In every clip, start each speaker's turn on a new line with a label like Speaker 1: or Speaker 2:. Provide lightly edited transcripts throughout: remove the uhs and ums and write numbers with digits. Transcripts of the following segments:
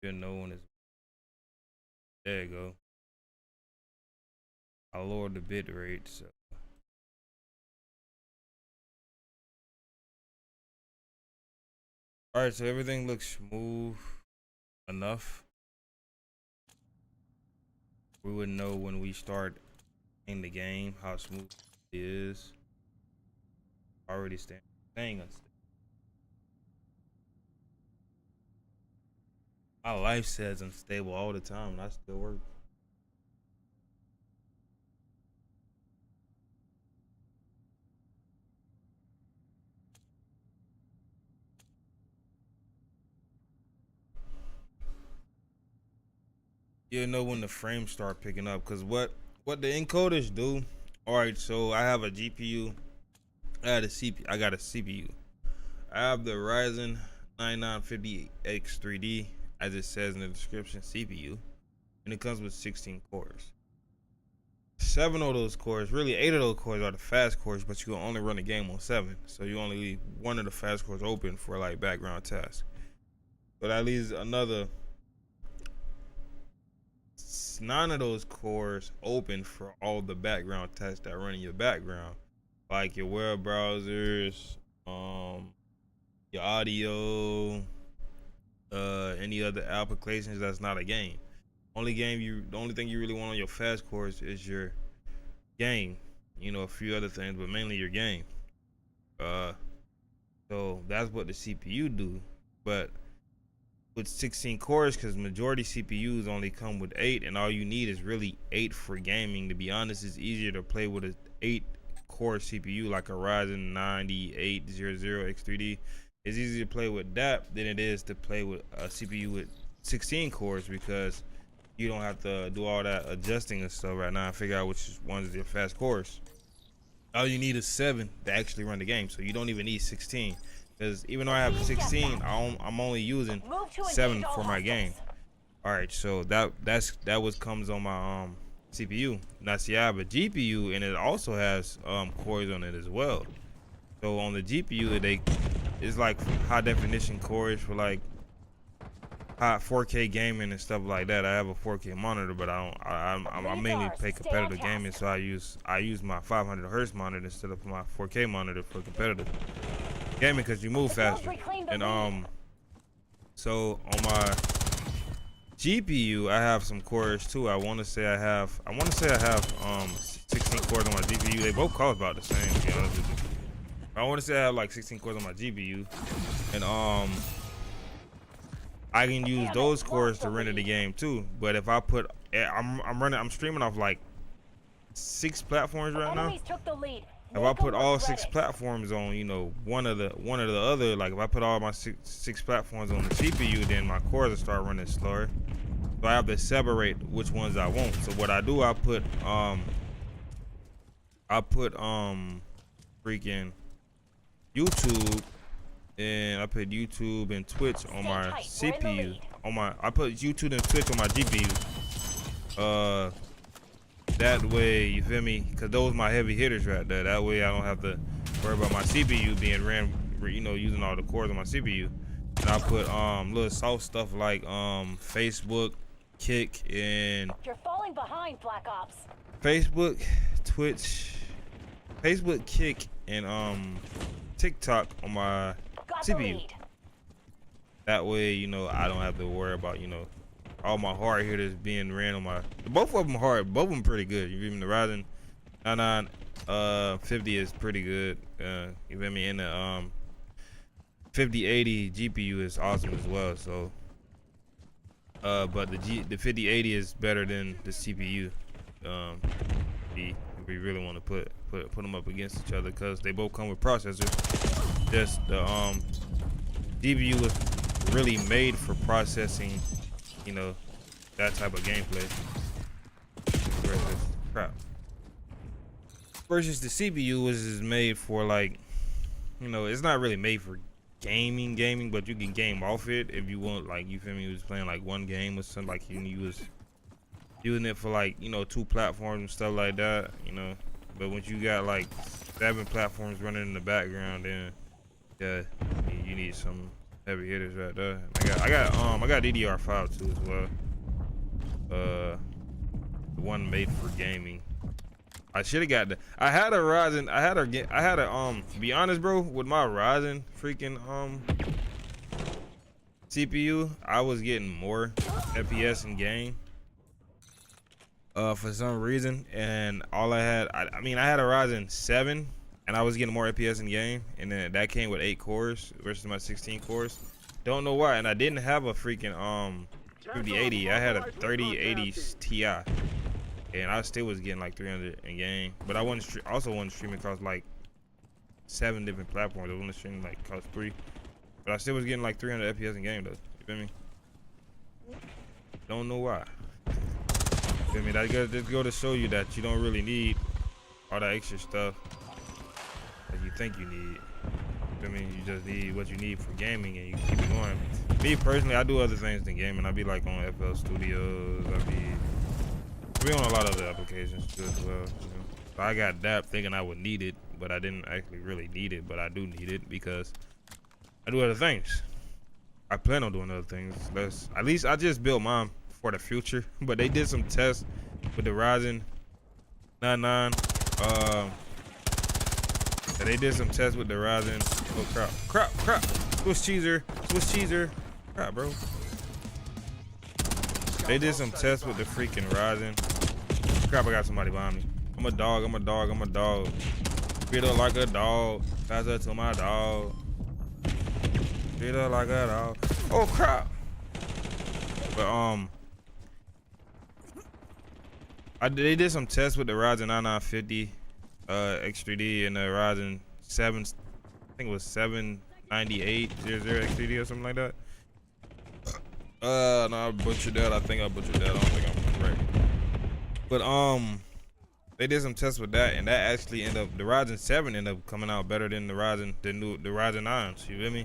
Speaker 1: You know when it's there you go. I lowered the bit rate, so alright, so everything looks smooth enough. We would know when we start in the game how smooth it is. Already staying unstable. My life says unstable all the time, and I still work. You know when the frames start picking up, cause what the encoders do. All right, so I have a GPU. I got a CPU. I have the Ryzen 9950X3D, as it says in the description, CPU, and it comes with 16 cores. 7 of those cores, really 8 of those cores are the fast cores, but you can only run the game on 7. So you only leave one of the fast cores open for like background tasks. But that leaves another 9 of those cores open for all the background tasks that run in your background, like your web browsers, your audio, any other applications that's not a game. The only thing you really want on your fast cores is your game. You know, a few other things, but mainly your game. So that's what the CPU do. But with 16 cores, because majority CPUs only come with 8, and all you need is really 8 for gaming. To be honest, it's easier to play with a 8-core CPU like a Ryzen 9800X3D. It's easier to play with that than it is to play with a CPU with 16 cores, because you don't have to do all that adjusting and stuff right now and figure out which ones are your fast cores. All you need is 7 to actually run the game, so you don't even need 16. Because even though I have 16, I'm only using 7 for my game. All right, so that what comes on my CPU. Now see, I have a GPU, and it also has cores on it as well. So on the GPU, it's like high definition cores for like high 4K gaming and stuff like that. I have a 4K monitor, but I mainly play competitive gaming, so I use my 500 hertz monitor instead of my 4K monitor for competitive gaming, because you move faster. And so on my GPU, I have some cores too. I want to say I have 16 cores on my GPU. They both cost about the same, to be honest with you. I want to say I have like 16 cores on my GPU, and I can use those cores to render the game too. But if I put, I'm streaming off like 6 platforms right now. If I put all 6 platforms on, you know, one or the other, like if I put all my six platforms on the CPU, then my cores will start running slower. So I have to separate which ones I want. So what I do, I put freaking YouTube, and I put YouTube and Twitch on my CPU. I put YouTube and Twitch on my GPU. That way, you feel me? Because those are my heavy hitters right there. That way I don't have to worry about my CPU being ran, you know, using all the cores on my CPU. And I put little soft stuff like Facebook, Kick, and
Speaker 2: you're falling behind, Black Ops.
Speaker 1: Facebook, Twitch, Facebook, Kick, and TikTok on my CPU. That way, you know, I don't have to worry about, you know, all my hard hitters being ran on my. Both of them hard. Both of them pretty good. Even the Ryzen 9950 is pretty good. You feel me? And the 5080 GPU is awesome as well. So, but the 5080 is better than the CPU. If we really want to put them up against each other, because they both come with processors. Just the GPU was really made for processing, you know, that type of gameplay versus the CPU, which is made for, like, you know, it's not really made for gaming, but you can game off it if you want. Like, you feel me? You was playing like one game or something, like you was using it for, like, you know, 2 platforms and stuff like that, you know. But when you got like 7 platforms running in the background, then yeah, you need some heavy hitters right there. I got DDR5 too as well. The one made for gaming. I should have got the. I had a Ryzen. I had a to be honest, bro, with my Ryzen freaking CPU, I was getting more FPS in game. For some reason, and all I had, I mean, I had a Ryzen 7, and I was getting more FPS in game, and then that came with 8 cores versus my 16 cores. Don't know why, and I didn't have a freaking 5080. I had a 3080 Ti, and I still was getting like 300 in game. But I also wasn't streaming across like 7 different platforms. I wasn't streaming like across 3, but I still was getting like 300 FPS in game though. You feel me? Don't know why. I mean, that just go to show you that you don't really need all that extra stuff that you think you need. I mean, you just need what you need for gaming, and you keep it going. Me personally, I do other things than gaming. I be like on FL Studios. I be on a lot of other applications too as well. You know? So I got that thinking I would need it, but I didn't actually really need it. But I do need it because I do other things. I plan on doing other things. At least I just built mine for the future, but they did some tests with the Ryzen 99. They did some tests with the Ryzen. Oh crap! Swiss cheeser, crap, bro. They did some tests with the freaking Ryzen. Crap! I got somebody behind me. I'm a dog. Treat her like a dog. Pass her to my dog. Treat her like a dog. Oh crap! But they did some tests with the Ryzen 9950 X3D and the Ryzen 7, I think it was 79800 X3D or something like that. No, I butchered that. I think I butchered that. I don't think I'm right. But they did some tests with that, and that actually ended up, the Ryzen 7 ended up coming out better than the Ryzen 9s. You feel me?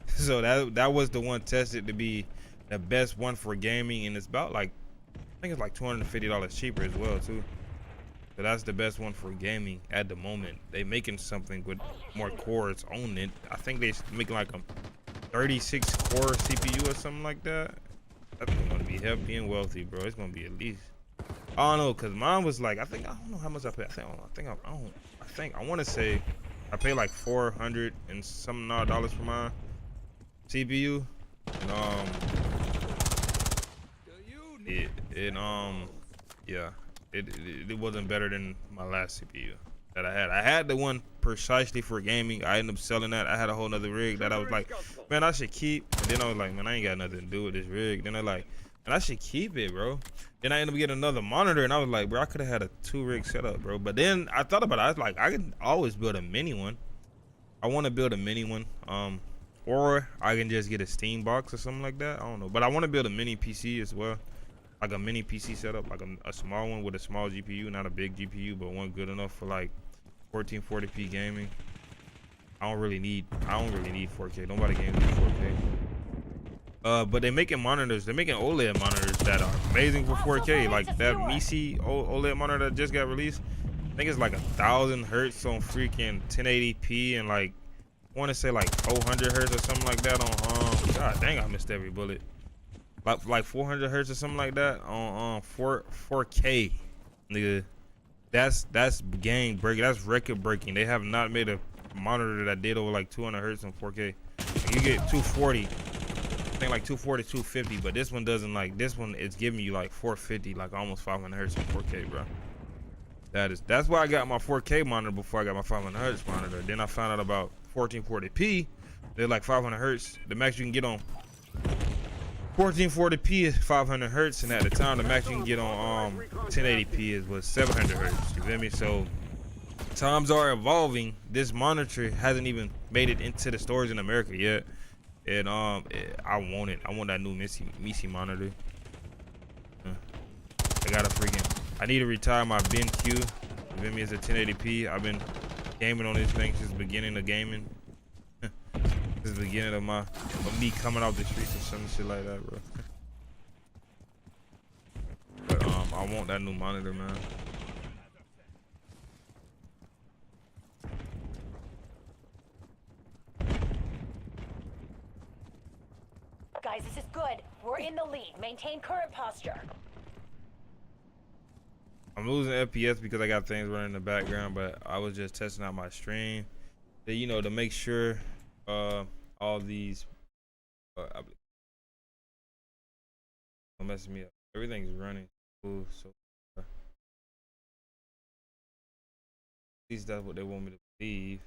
Speaker 1: So that was the one tested to be the best one for gaming, and it's about like, I think it's like $250 cheaper as well too. So that's the best one for gaming at the moment. They making something with more cores on it. I think they making like a 36 core CPU or something like that. That's gonna be healthy and wealthy, bro. It's gonna be at least, I don't know, cause mine was like, I don't know how much I paid. I want to say I paid like $400 and some odd dollars for my CPU. And yeah, it wasn't better than my last CPU that I had. I had the one precisely for gaming. I ended up selling that. I had a whole nother rig that I was like, man, I should keep. And then I was like, man, I ain't got nothing to do with this rig. Then I like, man, I should keep it, bro. Then I ended up getting another monitor, and I was like, bro, I could have had a 2-rig setup, bro. But then I thought about it. I was like, I can always build a mini one. I want to build a mini one. Or I can just get a Steam box or something like that. I don't know. But I want to build a mini PC as well. Like a mini PC setup, like a small one with a small GPU, not a big GPU, but one good enough for like 1440p gaming. I don't really need 4K. Nobody games with 4K. But they're making monitors. They're making OLED monitors that are amazing for 4K. Like that Misi OLED monitor that just got released. I think it's like 1,000 hertz on freaking 1080p and like, I want to say like 400 hertz or something like that on God dang, I missed every bullet. Like 400 hertz or something like that on 4K, nigga. That's game breaking. That's record breaking. They have not made a monitor that did over like 200 hertz on 4K. Like you get 240, I think like 240, 250, but this one doesn't. Like this one, it's giving you like 450, like almost 500 hertz on 4K, bro. That's why I got my 4K monitor before I got my 500 hertz monitor. Then I found out about 1440p. They're like 500 hertz. The max you can get on 1440p is 500 hertz, and at the time the max you can get on 1080p was 700 hertz. You feel me? So times are evolving. This monitor hasn't even made it into the stores in America yet, and I want it. I want that new Misi monitor. I need to retire my BenQ. You feel me? It's a 1080p. I've been gaming on this thing since the beginning of gaming. This is the beginning of me coming off the streets and some shit like that, bro. But I want that new monitor, man.
Speaker 2: guys, this is good. We're in the lead. Maintain current posture.
Speaker 1: I'm losing FPS because I got things running in the background, but I was just testing out my stream, you know, to make sure all these don't mess me up. Everything's running smooth so far. At least that's what they want me to believe.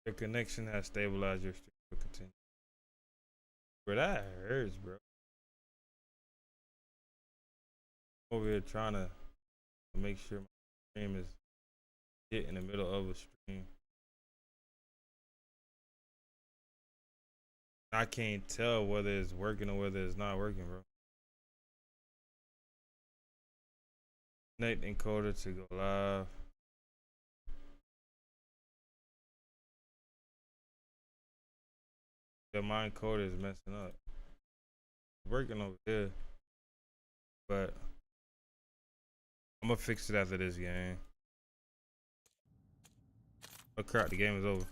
Speaker 1: Your connection has stabilized. Your stream will continue. Bro, that hurts, bro. I'm over here trying to make sure my stream is hit in the middle of a stream. I can't tell whether it's working or whether it's not working, bro. Connect encoder to go live. Yeah, my encoder is messing up. It's working over here, but I'm gonna fix it after this game. Oh crap, the game is over.